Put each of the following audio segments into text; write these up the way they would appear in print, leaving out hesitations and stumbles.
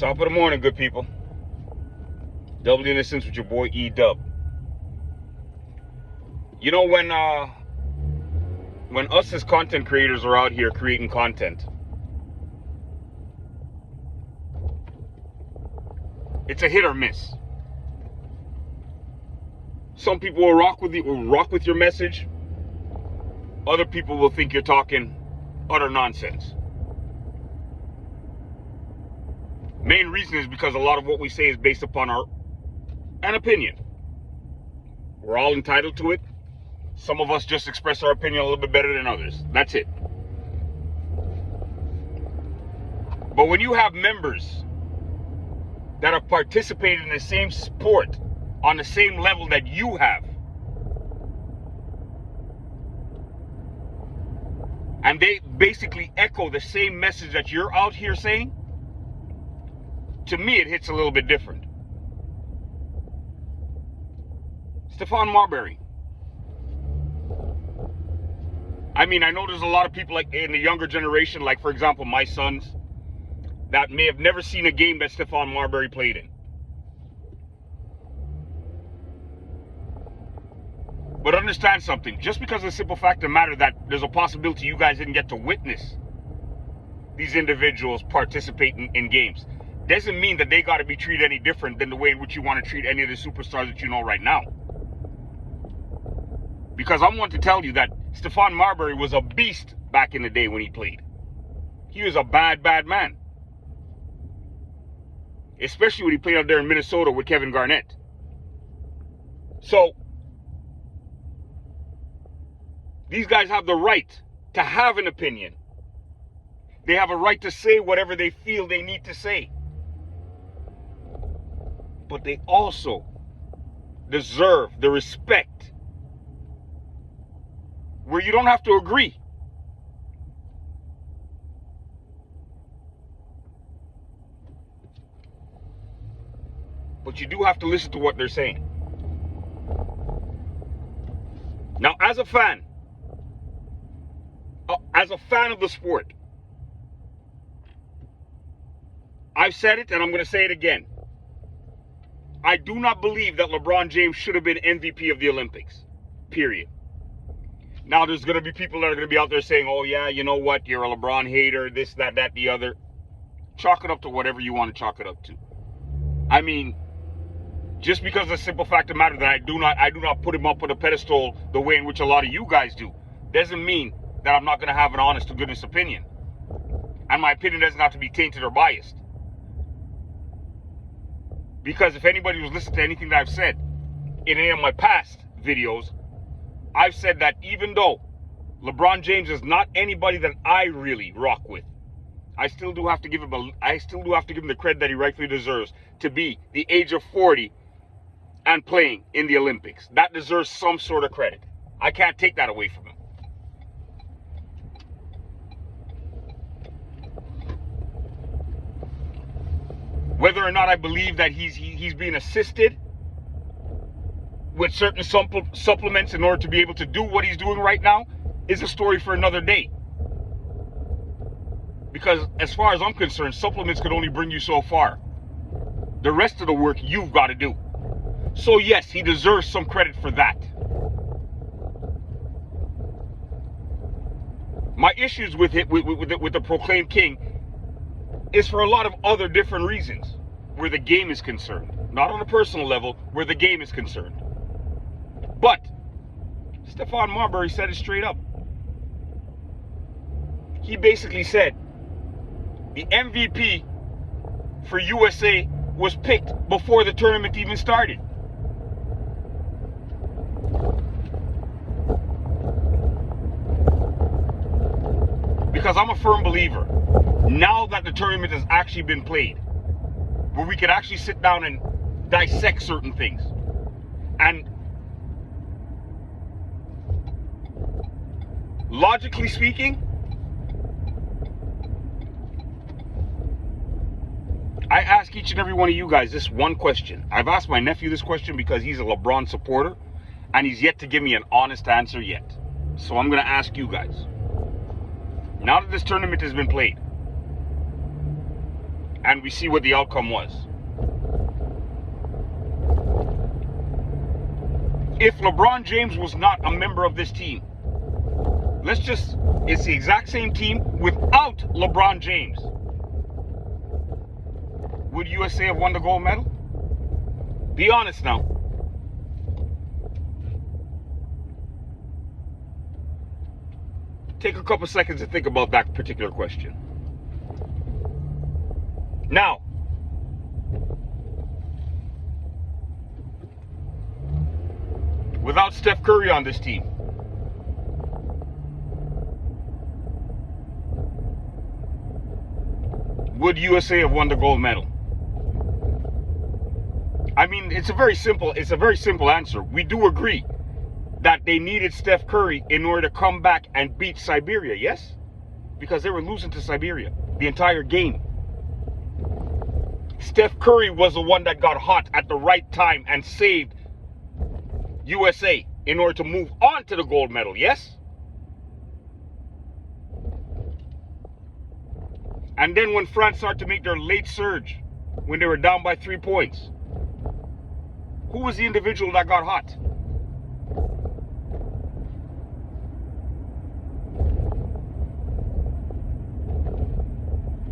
Top of the morning, good people. Double Innocence with your boy E-Dub. You know, when us as content creators are out here creating content, it's a hit or miss. Some people will rock with your message. Other people will think you're talking utter nonsense. Main reason is because a lot of what we say is based upon an opinion. We're all entitled to it. Some of us just express our opinion a little bit better than others. That's it. But when you have members that are participating in the same sport on the same level that you have, and they basically echo the same message that you're out here saying, to me it hits a little bit different. Stephon Marbury. I mean, I know there's a lot of people like in the younger generation, like for example my sons, that may have never seen a game that Stephon Marbury played in. But understand something, just because of the simple fact of the matter that there's a possibility you guys didn't get to witness these individuals participating in games, doesn't mean that they got to be treated any different than the way in which you want to treat any of the superstars that you know right now. Because I want to tell you that Stephon Marbury was a beast back in the day when he played. He was a bad, bad man. Especially when he played out there in Minnesota with Kevin Garnett. So, these guys have the right to have an opinion. They have a right to say whatever they feel they need to say. But they also deserve the respect where you don't have to agree. But you do have to listen to what they're saying. Now, as a fan of the sport, I've said it and I'm going to say it again. I do not believe that LeBron James should have been MVP of the Olympics. Period. Now, there's going to be people that are going to be out there saying, oh, yeah, you know what? You're a LeBron hater, this, that, the other. Chalk it up to whatever you want to chalk it up to. I mean, just because of the simple fact of the matter that I do not put him up on a pedestal the way in which a lot of you guys do, doesn't mean that I'm not going to have an honest to goodness opinion. And my opinion doesn't have to be tainted or biased. Because if anybody was listening to anything that I've said in any of my past videos, I've said that even though LeBron James is not anybody that I really rock with, I still do have to give him the credit that he rightfully deserves to be the age of 40 and playing in the Olympics. That deserves some sort of credit. I can't take that away from him. Whether or not I believe that he's being assisted with certain supplements in order to be able to do what he's doing right now is a story for another day. Because as far as I'm concerned, supplements could only bring you so far. The rest of the work you've got to do. So yes, he deserves some credit for that. My issues with the Proclaimed King is for a lot of other different reasons where the game is concerned. Not on a personal level, where the game is concerned. But Stephon Marbury said it straight up. He basically said the MVP for USA was picked before the tournament even started. Because I'm a firm believer, now that the tournament has actually been played, where we could actually sit down and dissect certain things, and logically speaking, I ask each and every one of you guys this one question. I've asked my nephew this question because he's a LeBron supporter, and he's yet to give me an honest answer yet. So I'm going to ask you guys. Now that this tournament has been played, and we see what the outcome was. If LeBron James was not a member of this team, it's the exact same team without LeBron James, would USA have won the gold medal? Be honest now. Take a couple seconds to think about that particular question. Now, without Steph Curry on this team, would USA have won the gold medal? I mean, it's a very simple answer. We do agree that they needed Steph Curry in order to come back and beat Siberia, yes? Because they were losing to Siberia the entire game. Steph Curry was the one that got hot at the right time and saved USA in order to move on to the gold medal, yes? And then when France started to make their late surge, when they were down by 3 points, who was the individual that got hot?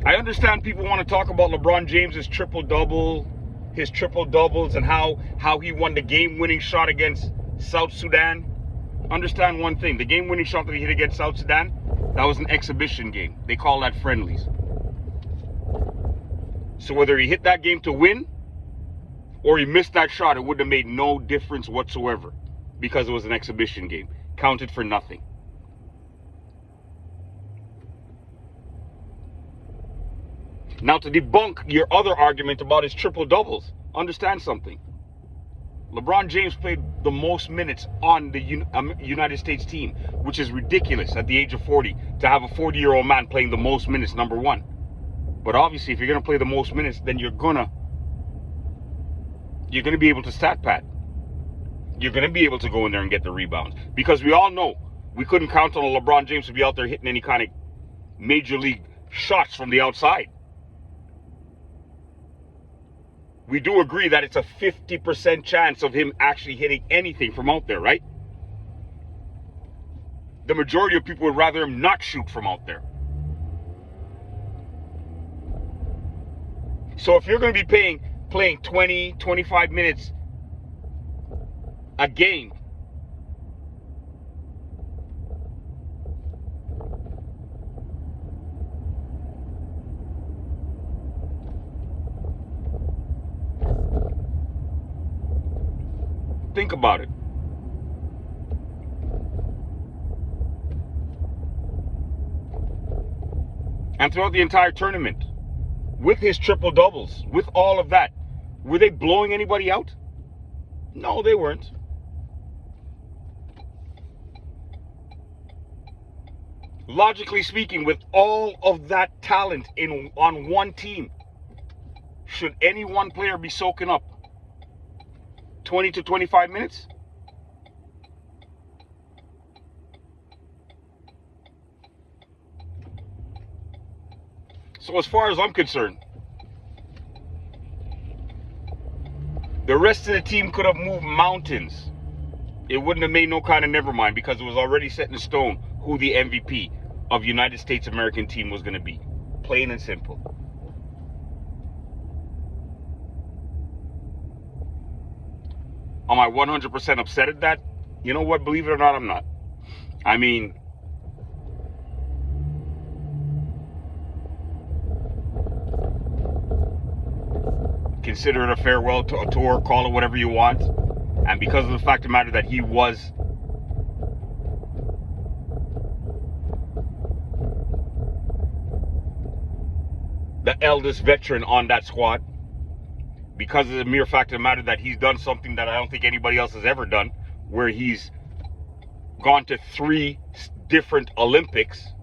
I understand people want to talk about LeBron James's triple-double, his triple-doubles, and how he won the game-winning shot against South Sudan. Understand one thing. The game-winning shot that he hit against South Sudan, that was an exhibition game. They call that friendlies. So whether he hit that game to win or he missed that shot, it would have made no difference whatsoever because it was an exhibition game. Counted for nothing. Now, to debunk your other argument about his triple-doubles, understand something. LeBron James played the most minutes on the United States team, which is ridiculous at the age of 40 to have a 40-year-old man playing the most minutes, number one. But obviously, if you're going to play the most minutes, then you're going to be able to stat pad. You're going to be able to go in there and get the rebounds. Because we all know we couldn't count on LeBron James to be out there hitting any kind of major league shots from the outside. We do agree that it's a 50% chance of him actually hitting anything from out there, right? The majority of people would rather him not shoot from out there. So if you're going to be playing 20, 25 minutes a game, think about it. And throughout the entire tournament, with his triple doubles, with all of that, were they blowing anybody out? No, they weren't. Logically speaking, with all of that talent on one team, should any one player be soaking up 20 to 25 minutes? So as far as I'm concerned, the rest of the team could have moved mountains. It wouldn't have made no kind of never mind because it was already set in stone who the MVP of United States American team was going to be. Plain and simple. Am I 100% upset at that? You know what? Believe it or not, I'm not. I mean, consider it a farewell to a tour, call it whatever you want. And because of the fact of the matter that he was the eldest veteran on that squad, because of the mere fact of the matter that he's done something that I don't think anybody else has ever done, where he's gone to 3 different Olympics.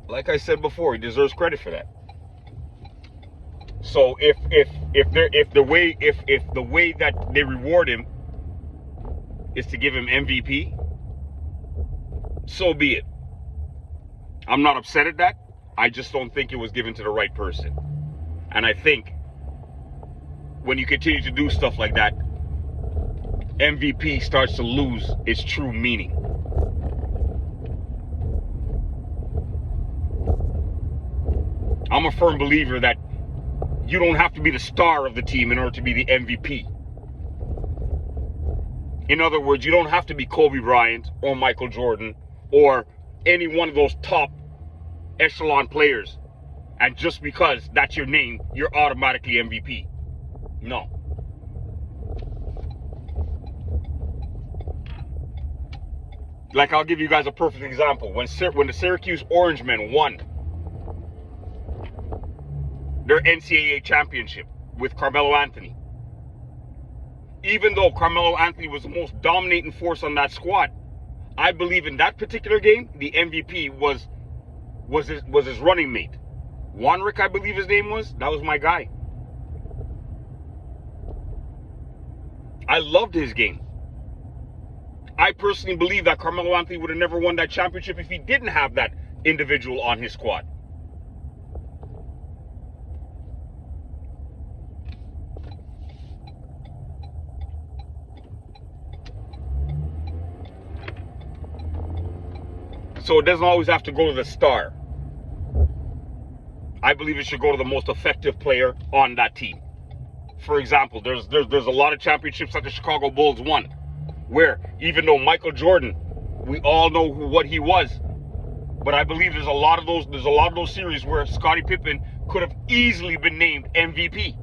Like I said before, he deserves credit for that. So if the way that they reward him is to give him MVP, so be it. I'm not upset at that. I just don't think it was given to the right person. And I think when you continue to do stuff like that, MVP starts to lose its true meaning. I'm a firm believer that you don't have to be the star of the team in order to be the MVP. In other words, you don't have to be Kobe Bryant or Michael Jordan or any one of those top echelon players. And just because that's your name, you're automatically MVP. No. Like, I'll give you guys a perfect example. When the Syracuse Orangemen won their NCAA championship with Carmelo Anthony, even though Carmelo Anthony was the most dominating force on that squad, I believe in that particular game, the MVP was his running mate. Wanrick, I believe his name was. That was my guy. I loved his game. I personally believe that Carmelo Anthony would have never won that championship if he didn't have that individual on his squad. So it doesn't always have to go to the star. I believe it should go to the most effective player on that team. For example, there's a lot of championships that the Chicago Bulls won, where even though Michael Jordan, we all know what he was, but I believe there's a lot of those series where Scottie Pippen could have easily been named MVP.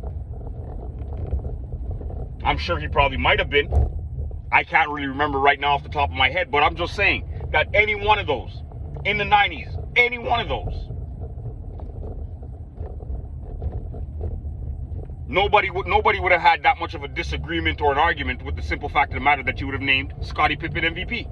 I'm sure he probably might have been. I can't really remember right now off the top of my head, but I'm just saying that any one of those in the 90s, any one of those, nobody would have had that much of a disagreement or an argument with the simple fact of the matter that you would have named Scottie Pippen MVP.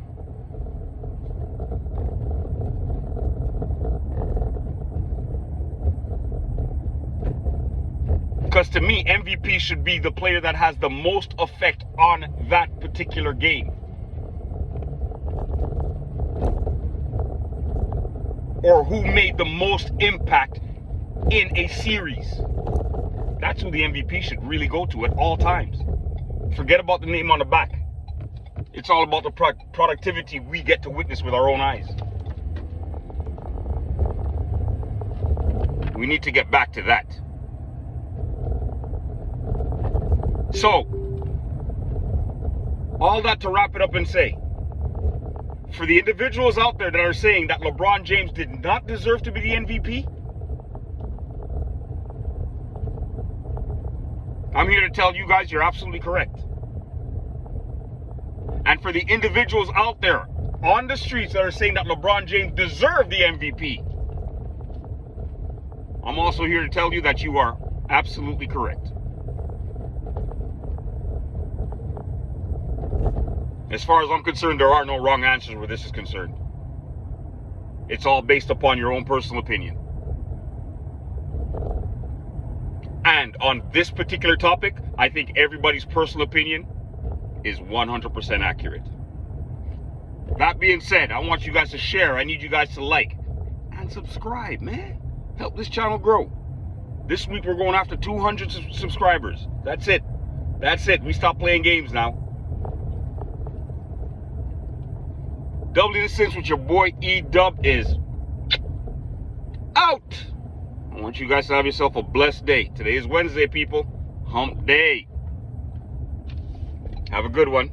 Because to me, MVP should be the player that has the most effect on that particular game. Or who made the most impact in a series. That's who the MVP should really go to at all times. Forget about the name on the back. It's all about the productivity we get to witness with our own eyes. We need to get back to that. So, all that to wrap it up and say, for the individuals out there that are saying that LeBron James did not deserve to be the MVP, I'm here to tell you guys you're absolutely correct. And for the individuals out there on the streets that are saying that LeBron James deserved the MVP, I'm also here to tell you that you are absolutely correct. As far as I'm concerned, there are no wrong answers where this is concerned. It's all based upon your own personal opinion. And on this particular topic, I think everybody's personal opinion is 100% accurate. That being said, I want you guys to share. I need you guys to like and subscribe, man. Help this channel grow. This week we're going after 200 subscribers. That's it. That's it. We stop playing games now. Doubly the Sense with your boy E-Dub is out. I want you guys to have yourself a blessed day. Today is Wednesday, people. Hump day. Have a good one.